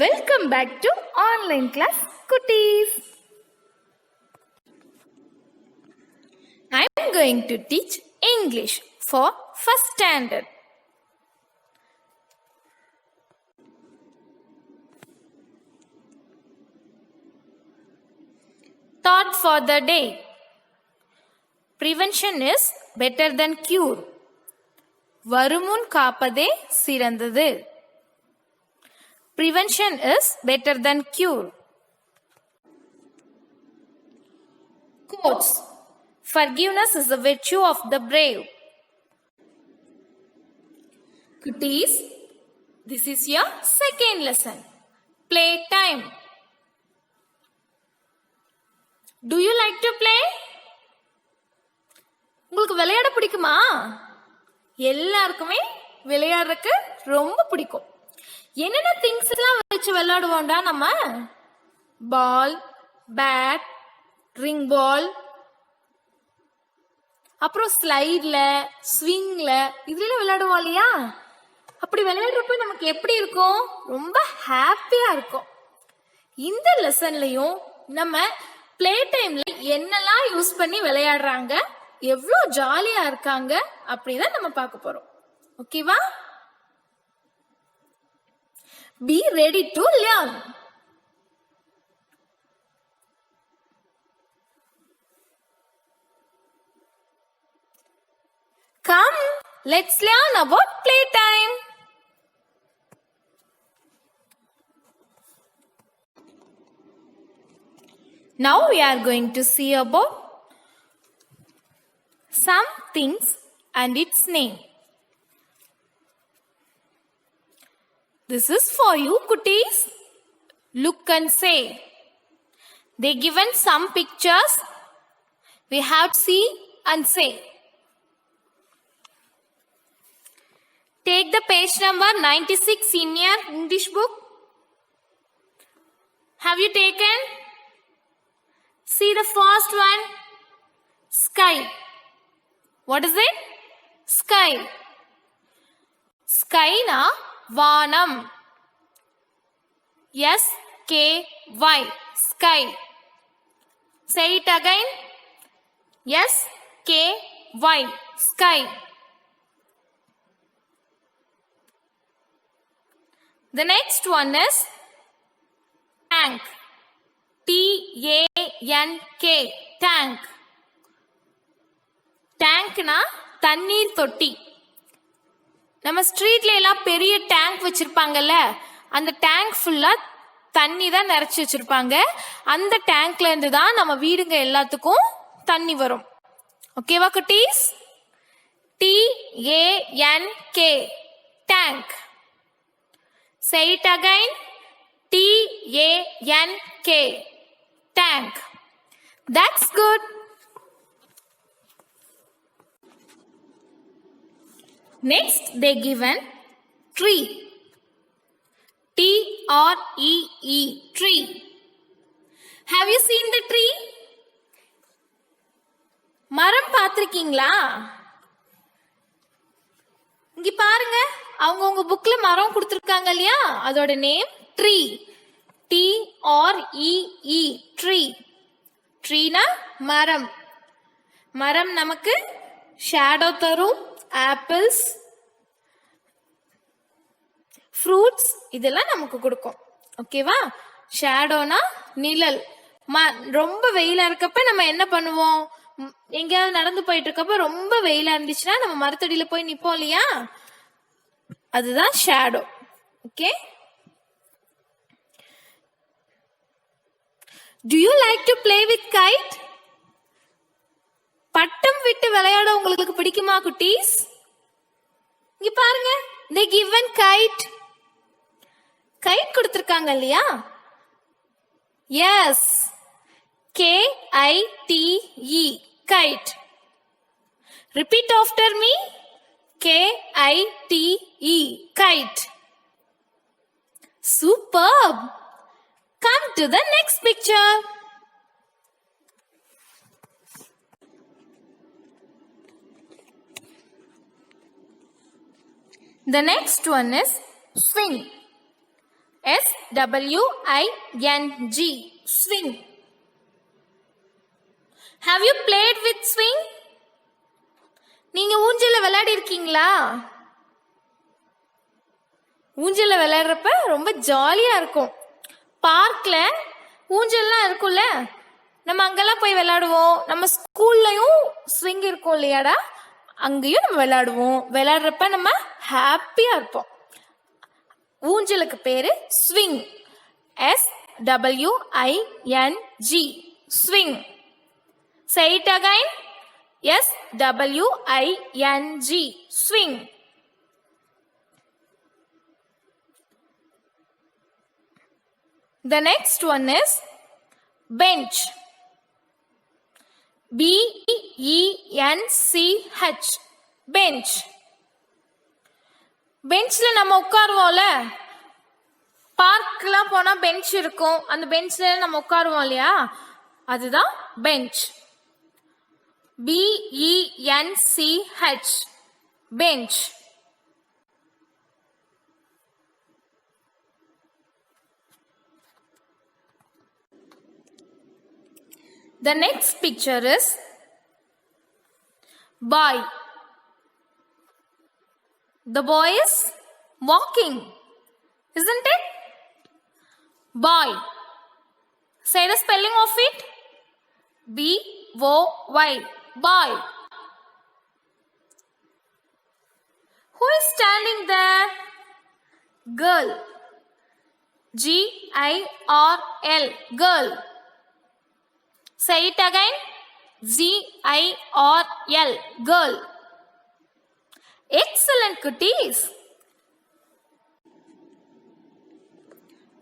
Welcome back to online class Kutties. I am going to teach English for first standard. Thought for the day. Prevention is better than cure. வருமுன் காப்பதே சிறந்தது. Prevention is better than cure. Quotes. Forgiveness is the virtue of the brave. Kutties, this is your second lesson. Playtime. Do you like to play? உங்களுக்கு விளையாட பிடிக்குமா? எல்லாருக்குமே விளையாடுறதுக்கு ரொம்ப பிடிக்கும். என்னென்ன திங்ஸ் எல்லாம் வச்சு விளையாடுவோம்டா நம்ம? பால், பேட், ரிங் பால், அப்புறம் ஸ்லைட்ல, ஸ்விங்ல இதுல விளையாடுவோம் இல்லையா? அப்படி விளையாடுறப்ப நமக்கு எப்படி இருக்கும்? ரொம்ப ஹாப்பியா இருக்கும். இந்த லெசன்லயும் நம்ம பிளே டைம்ல என்னெல்லாம் யூஸ் பண்ணி விளையாடுறாங்க, எவ்வளோ ஜாலியா இருக்காங்க அப்படிதான் நம்ம பார்க்க போறோம். ஓகேவா? Be ready to learn. Come, let's learn about playtime. Now we are going to see about some things and its name. This is for you, Kutties. Look and say. They given some pictures. We have to see and say. Take the page number 96 in your English book. Have you taken? See the first one. Sky. What is it? Sky. Sky na வானம். S-K-Y. Sky. Say it again. S-K-Y. Sky. The next one is tank. T-A-N-K. Tank. Tank na தண்ணீர் தொட்டி. நம்ம ஸ்ட்ரீட்ல எல்லாம் பெரிய tank வச்சிருப்பாங்கல்ல, அந்த tank ஃபுல்லா தண்ணி தான் நிறைச்சி வச்சிருப்பாங்க. அந்த டேங்க்ல இருந்து தான் நம்ம வீடுங்க எல்லாத்துக்கும் தண்ணி வரும். ஓகேவா குட்டீஸ்? T-A-N-K. Tank. Say it again. T-A-N-K. Tank. That's good. Next, they given tree. T-R-E-E. Tree. Have you seen the tree? மரம் பார்த்திருக்கீங்களா? இங்க பாருங்க, அவங்க உங்க புக்ல மரம் கொடுத்திருக்காங்க இல்லையா? அதோட நேம் ட்ரீ. T-R-E-E. Tree. ட்ரீனா மரம். மரம் நமக்கு ஷேடோ தரும், ஆப்பிள்ஸ், ஃப்ரூட்ஸ் இதெல்லாம் நமக்கு கொடுக்கும். ஓகேவா? ஷேடோனா நிழல். ரொம்ப வெயிலா இருக்கப்ப நம்ம என்ன பண்ணுவோம்? எங்கேயாவது நடந்து போயிட்டு இருக்கப்ப ரொம்ப வெயிலா இருந்துச்சுன்னா நம்ம மரத்தடியில போய் நிப்போம் இல்லையா? அதுதான் shadow. Okay? Do you like to play with kite? பட்டம் விட்டு விளையாட உங்களுக்கு பிடிக்குமா குட்டீஸ்? இங்க பாருங்க, they given kite. கைட் கொடுத்திருக்காங்க இல்லையா? Yes, K-I-T-E. Kite. Repeat after me. K-I-T-E. Kite. Superb. Come to the next picture. The next one is swing. SWING. Swing. Have you played with swing? நீங்க ஊஞ்சல்ல விளையாடி இருக்கீங்களா? ஊஞ்சல்ல விளையாடுறப்ப ரொம்ப ஜாலியா இருக்கும். பார்க்ல ஊஞ்சல்லாம் இருக்கும்ல, நம்ம அங்கெல்லாம் போய் விளையாடுவோம். நம்ம ஸ்கூல்லையும் ஸ்விங் இருக்கும் இல்லையாடா, அங்கேயும் நம்ம விளையாடுவோம். விளையாடுறப்ப நம்ம ஹாப்பியா இருப்போம். ஊஞ்சலுக்கு பேரு swing. SWING. Swing. Say it again. SWING. Swing. The next one is bench. BENCH. Bench. பெஞ்ச்ல நம்ம உட்காருவோம்ல, பார்க்லாம் போனா பெஞ்ச் இருக்கும், அந்த பெஞ்ச்ல நம்ம உட்காருவோம் இல்லையா, அதுதான் bench. BENCH. Bench. The next picture is boy. The boy is walking, isn't it? Boy. Say the spelling of it. BOY. Boy. Who is standing there? Girl. GIRL. Girl. Say it again. GIRL. Girl. Excellent, cuties.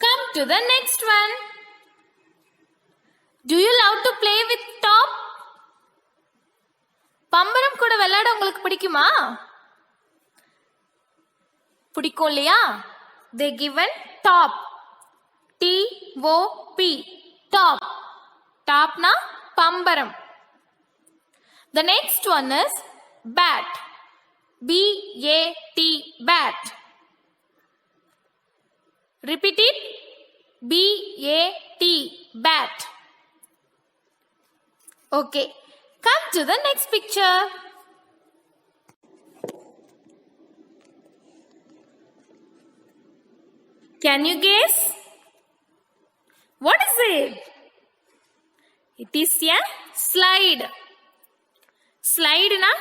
Come to the next one. Do you love to play with top? பம்பரம் கூட விளையாட உங்களுக்கு பிடிக்குமா? பிடிக்கும் இல்லையா? They given top. TOP. Top. Topனா பம்பரம். The next one is bat. BAT. Bat. Repeat it. BAT. Bat. Okay. Come to the next picture. Can you guess? What is it? It is a slide. Slide na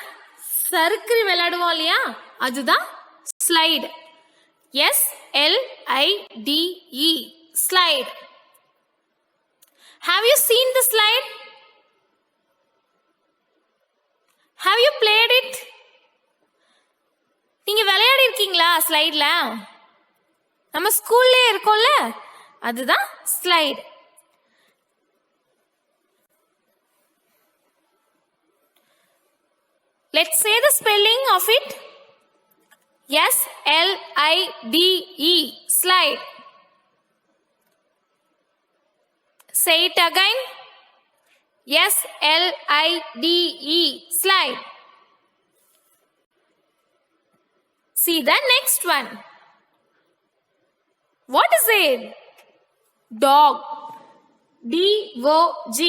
சறுக்கறி விளையாடுவோம் இல்லையா, அதுதான் slide. SLIDE. Slide. Have you seen the slide? Have you played it? நீங்க விளையாடி இருக்கீங்களா ஸ்லைட்ல? நம்ம ஸ்கூல்லே இருக்கும்ல, அதுதான் slide. Let's say the spelling of it. SLIDE. Slide. Say it again. SLIDE. Slide. See the next one. What is it? Dog. DOG.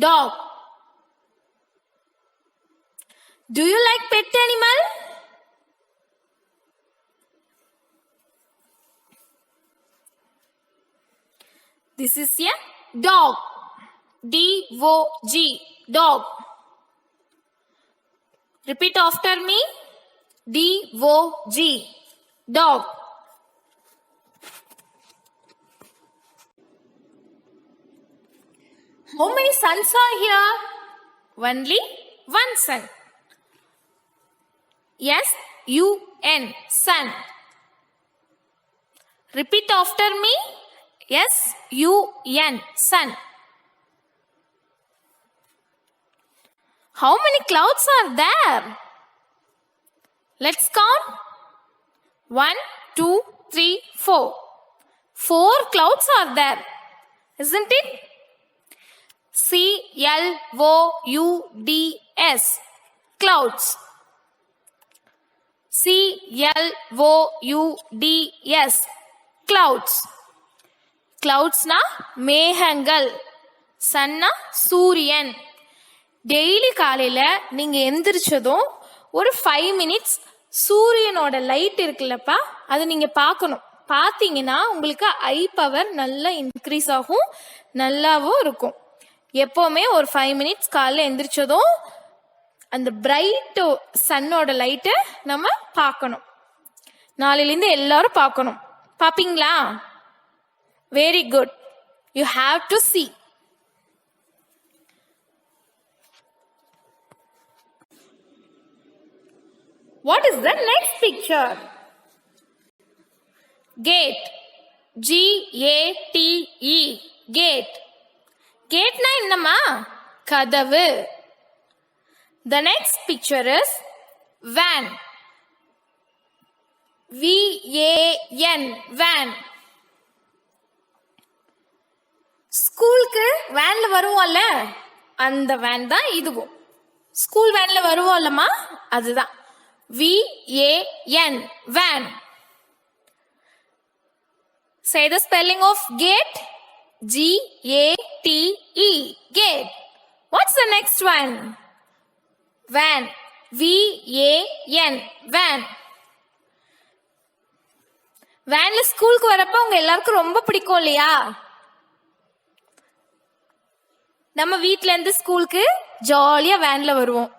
Dog. Do you like pet animal? This is a dog. DOG. Dog. Repeat after me. DOG. Dog. How many sons are here? Only one son. SUN. Sun. Repeat after me. SUN. Sun. How many clouds are there? Let's count. 1, 2, 3, 4. 4 clouds are there, isn't it? CLOUDS. Clouds. CLOUDS. Clouds. கிளவுட்ஸ்னா மேகங்கள், சன்னா சூரியன். Daily காலையில நீங்க எந்திரிச்சதும் ஒரு 5 minutes சூரியனோட light இருக்குல்லப்பா, அது நீங்க பார்க்கணும். பார்த்தீங்கன்னா உங்களுக்கு ஐ பவர் நல்லா இன்க்ரீஸ் ஆகும், நல்லாவும் இருக்கும். எப்பவுமே ஒரு 5 மினிட்ஸ் காலைல எந்திரிச்சதும் அந்த பிரைட் சன்னோட லைட்டை நம்ம பார்க்கணும். நாளையிலேருந்து எல்லாரும் பார்க்கணும். பார்ப்பீங்களா? Very good. You have to see. What is the next picture? Gate. G-A-T-E. Gate. Gate na என்னமா? கதவு. The next picture is van. V-A-N. Van. ஸ்கூலுக்கு வேன்ல வருவோம்ல, அந்த வேன் தான் இதுவும். ஸ்கூல் வேன்ல வருவோம்லமா, அதுதான் V-A-N. Van. Say the spelling of gate. G-A-T-E. Gate. What's the next one? Van. V-A-N. Van. வேன்ல ஸ்கூலுக்கு வரப்ப உங்க எல்லாருக்கும் ரொம்ப பிடிக்கும் இல்லையா? நம்ம வீட்ல இருந்து ஸ்கூலுக்கு ஜாலியா வேன்ல வருவோம்.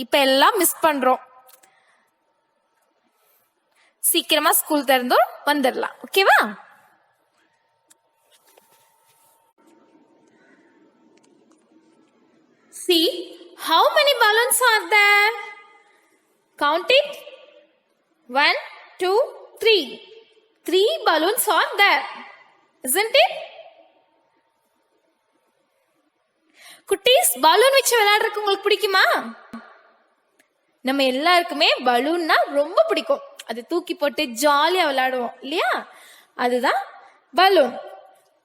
இப்ப எல்லாம் மிஸ் பண்றோம். சீக்கிரமா ஸ்கூல் திறந்தோம் வந்துடலாம். ஓகேவா? See how many balloons are there? Count it. 1, 2, 3. 3 balloons are there. Isn't it? குட்டீஸ், பலூன் வச்சு விளையாடுறதுக்கு உங்களுக்கு பிடிக்குமா? நம்ம எல்லாருக்குமே பலூன்னா ரொம்ப பிடிக்கும். அது தூக்கி போட்டு ஜாலியா விளையாடுவோம் இல்லையா? அதுதான் balloon.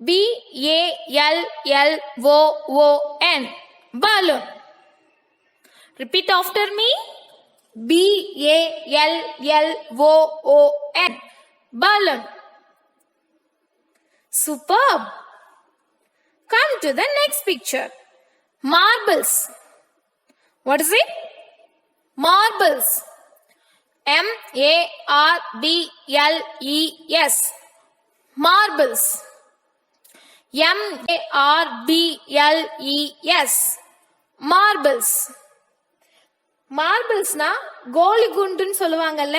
B-A-L-L-O-O-N. Balloon. Repeat after me. B-A-L-L-O-O-N. Balloon. Superb. Come to the next picture. Marbles. What is it? Marbles. M-A-R-B-L-E-S. Marbles. M-A-R-B-L-E-S. Marbles. மார்பிள்ஸ்னா கோலி குண்டுன்னு சொல்லுவாங்கல்ல,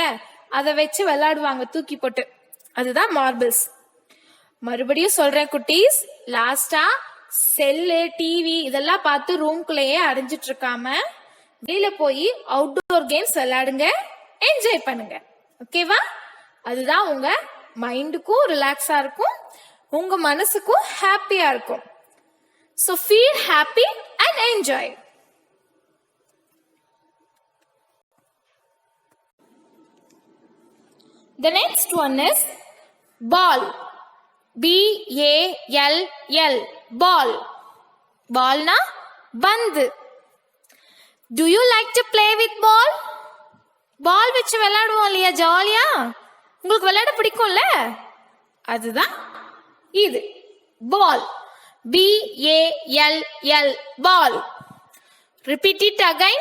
அதை வச்சு விளையாடுவாங்க தூக்கி போட்டு, அதுதான் மார்பிள்ஸ். மறுபடியும் சொல்றேன் குட்டீஸ், லாஸ்டா செல்லு டிவி இதெல்லாம் பார்த்து ரூம்குள்ளேயே அடைஞ்சிட்டு இருக்காம வெளியில போய் அவுட்டோர் கேம்ஸ் விளையாடுங்க, என்ஜாய் பண்ணுங்க. ஓகேவா? அதுதான் உங்க மைண்டுக்கும் ரிலாக்ஸா இருக்கும், உங்க மனசுக்கும் ஹாப்பியா இருக்கும். So feel happy and enjoy. The next one is ball. B-A-L-L. Ball. Ball na பந்து. Do you like to play with ball? Ball வச்சு விளையாடுவோம் இல்லையா ஜாலியா? உங்களுக்கு விளையாட பிடிக்கும்ல? அதுதான் இது ball. B-A-L-L. Ball. Repeat it again.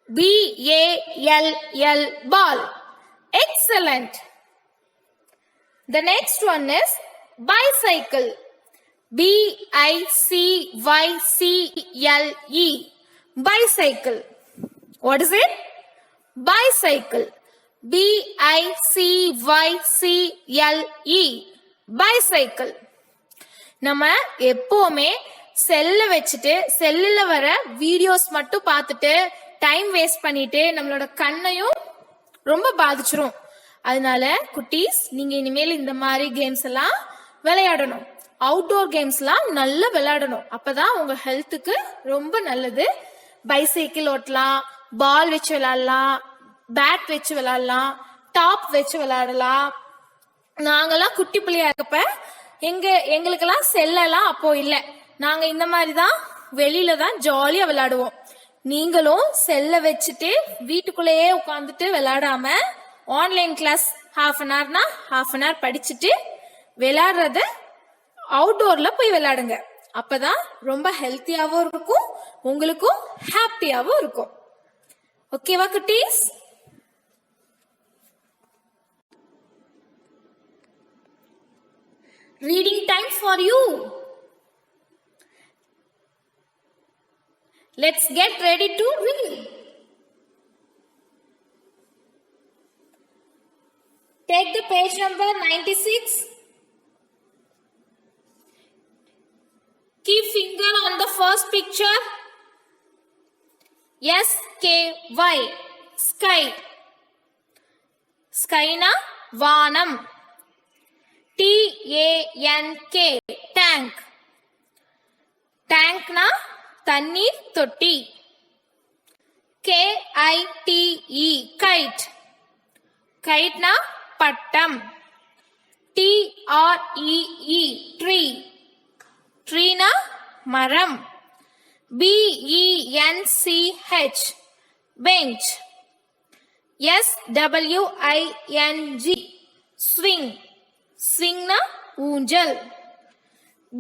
B-A-L-L. Ball. Excellent. The next one is bicycle. B-I-C-Y-C-L-E. Bicycle. What is it? Bicycle. B-I-C-Y-C-L-E. Bicycle. நம்ம எப்பவுமே செல்ல வச்சுட்டு செல்லுல வர வீடியோஸ் மட்டும் பார்த்துட்டு டைம் வேஸ்ட் பண்ணிட்டு நம்மளோட கண்ணையும் ரொம்ப பாதிச்சிரும். அதனால குட்டீஸ், நீங்க இனிமேல் இந்த மாதிரி கேம்ஸ் எல்லாம் விளையாடணும். அவுட்டோர் கேம்ஸ் எல்லாம் நல்லா விளையாடணும். அப்பதான் உங்க ஹெல்த்துக்கு ரொம்ப நல்லது. பைசைக்கிள் ஓட்டலாம், பால் வச்சு விளையாடலாம், பேட் வச்சு விளையாடலாம், டாப் வச்சு விளையாடலாம். நாங்கெல்லாம் குட்டி பிள்ளையா இருக்கப்ப எங்களுக்கெல்லாம் செல்லலாம் அப்போ இல்லை. நாங்க இந்த மாதிரி தான் வெளியில தான் ஜாலியா விளையாடுவோம். நீங்களும் செல்ல வச்சுட்டு வீட்டுக்குள்ளேயே உட்காந்துட்டு விளையாடாம online class half an hour படிச்சுட்டு விளையாடுறது அவுட்டோர்ல போய் விளையாடுங்க. அப்பதான் ரொம்ப ஹெல்த்தியாவும் இருக்கும், உங்களுக்கும் ஹாப்பியாவும் இருக்கும். ஓகேவா குட்டீஸ்? Reading time for you. Let's get ready to read. Take the page number 96. Keep finger on the first picture. SKY, sky. Sky na vaanam. TANK, tank. Tank na தண்ணீர் தொட்டி. KITE, kite. Kite na பட்டம். TREE, tree. Tree na மரம். BENCH, bench. SWING, swing. Swing na ஊஞ்சல்.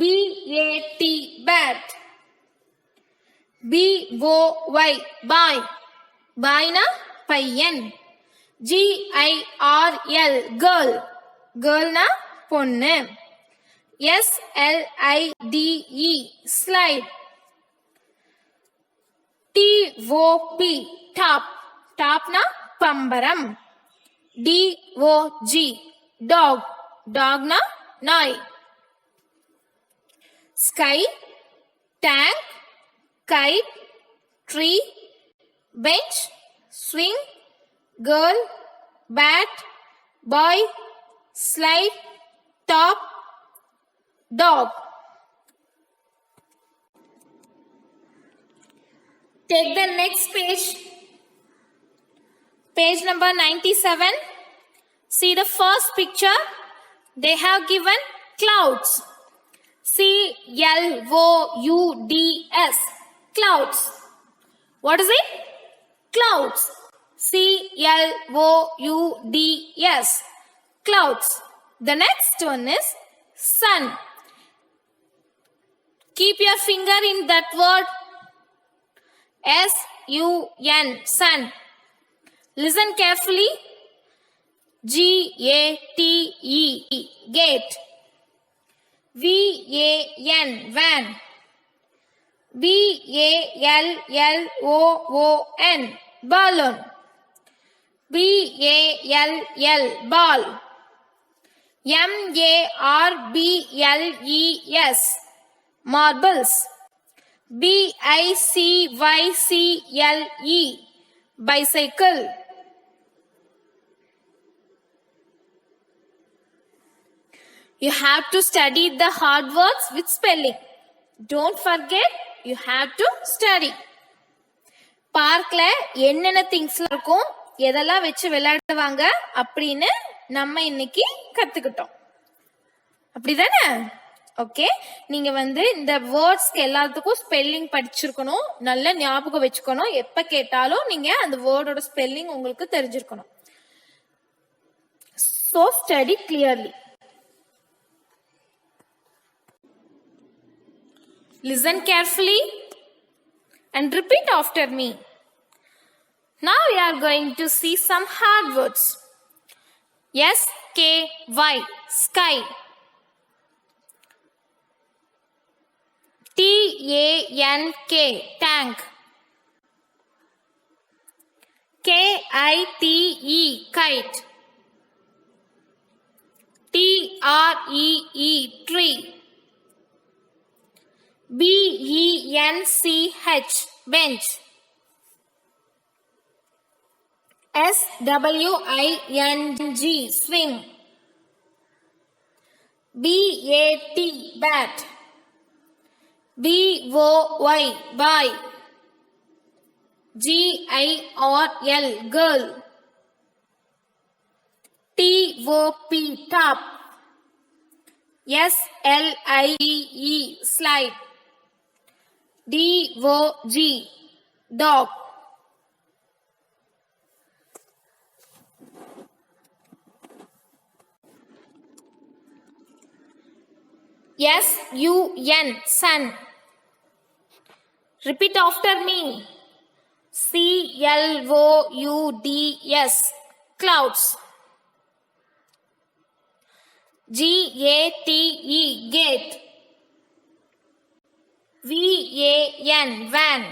BAT, bat. BOY, boy. Boy na பையன். GIRL, girl. Girl na பொண்ணு. SLIDE, slide. TOP, top. Top na பம்பரம். DOG, dog. Dog na நாய். Sky, tank, kite, tree, bench, swing, girl, bat, boy, slide, top, dog. Take the next page. Page number 97. See the first picture. They have given clouds. CLOUDS, clouds. What is it? Clouds. CLOUDS, clouds. The next one is sun. Keep your finger in that word. SUN, sun. Listen carefully. GATE, gate. VAN, van. BALLOON, balloon. BALL, ball. MARBLES, marbles. BICYCLE, bicycle. You have to study the hard words with spelling. Don't forget, you have to study. பார்க்ல என்னென்ன திங்ஸ்லாம் இருக்கும், எதெல்லாம் வச்சு விளையாடுவாங்க அப்படின்னு நம்ம இன்னைக்கு கத்துக்கிட்டோம். அப்படிதானே? ஓகே, நீங்க இந்த வேர்ட்ஸ்க்கு எல்லாத்துக்கும் ஸ்பெல்லிங் படிச்சிருக்கணும், நல்ல ஞாபகம் வச்சுக்கணும். எப்ப கேட்டாலும் நீங்க அந்த வேர்டோட ஸ்பெல்லிங் உங்களுக்கு தெரிஞ்சிருக்கணும். So study clearly. Listen carefully and repeat after me. Now we are going to see some hard words. SKY, sky. TANK, tank. KITE, kite. TREE, tree. BENCH, bench. SWING, swing. BAT, bat. BOY, boy. GIRL, girl. TOP, top. SLIDE, slide. DOG, dog. S-U-N, sun. Repeat after me. C-L-O-U-D-S, clouds. G-A-T-E, gate. V-A-N, van.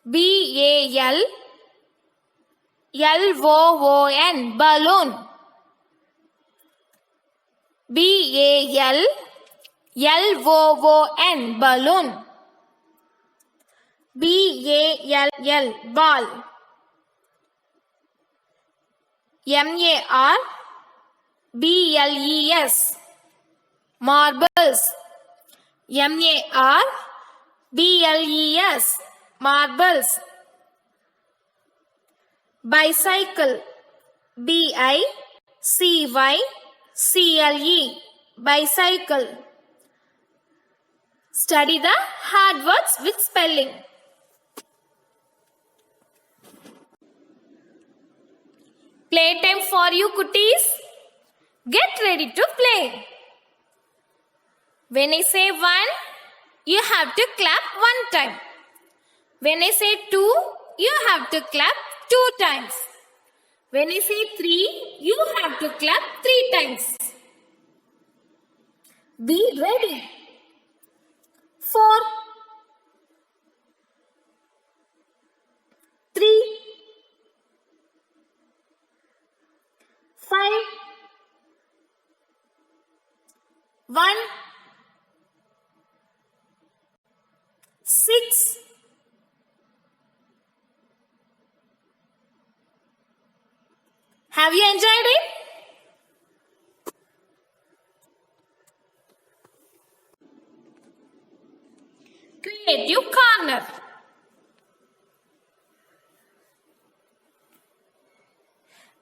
B-A-L, L-O-O-N, balloon. B-A-L, L-O-O-N, balloon. B-A-L-L, ball. M-A-R, B-L-E-S, marbles. M-A-R, B-L-E-S, marbles. Bicycle. B-I-C-Y-C-L-E, bicycle. Study the hard words with spelling. Playtime for you, kutties. Get ready to play. When I say 1, you have to clap 1 time. When I say 2, you have to clap 2 times. When I say 3, you have to clap 3 times. Be ready. 4, 3, 5, 1, 6, 5. Have you enjoyed it? Creative corner.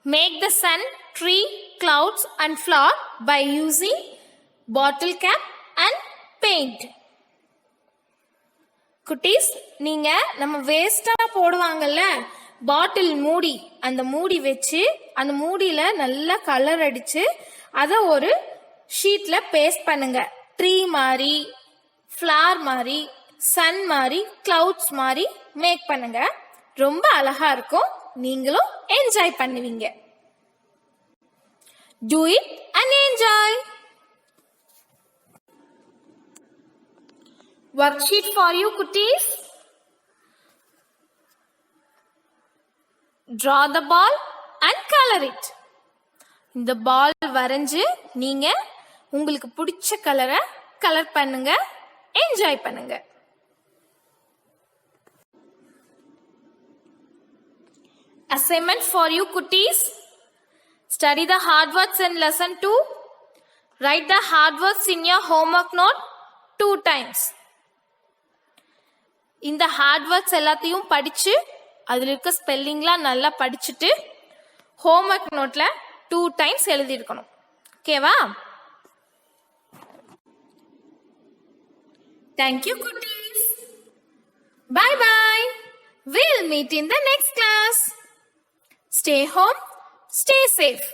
Make the sun, tree, clouds and flower by using bottle cap and paint. குட்டீஸ், நீங்க நம்ம வேஸ்டா போடுவாங்கல்ல பாட்டில் மூடி, அந்த மூடி வச்சு அந்த மூடியில நல்லா கலர் அடிச்சு அதை ஒரு ஷீட்ல பேஸ்ட் பண்ணுங்க. ட்ரீ மாதிரி, ஃப்ளவர் மாதிரி, சன் மாதிரி, கிளவுட்ஸ் மாதிரி மேக் பண்ணுங்க. ரொம்ப அழகா இருக்கும். நீங்களும் என்ஜாய் பண்ணுவீங்க. Do it and enjoy. Worksheet for you, kutties. Draw the ball and color it. இந்த பால் வரைஞ்சு நீங்க உங்களுக்கு பிடிச்ச கலரை கலர் பண்ணுங்க, என்ஜாய் பண்ணுங்க. Assignment for you, kutties. Study the hard words in lesson 2. Write the hard words in your homework note 2 times. இந்த hard words எல்லாத்தையும் படிச்சு அதில் இருக்க ஸ்பெல்லிங்லாம் நல்லா படிச்சுட்டு ஹோம்ஒர்க் நோட்ல 2 times எழுதியிருக்கணும். ஓகேவா? Thank you, kutties. Bye bye. We'll meet in the next class. Stay home, stay safe.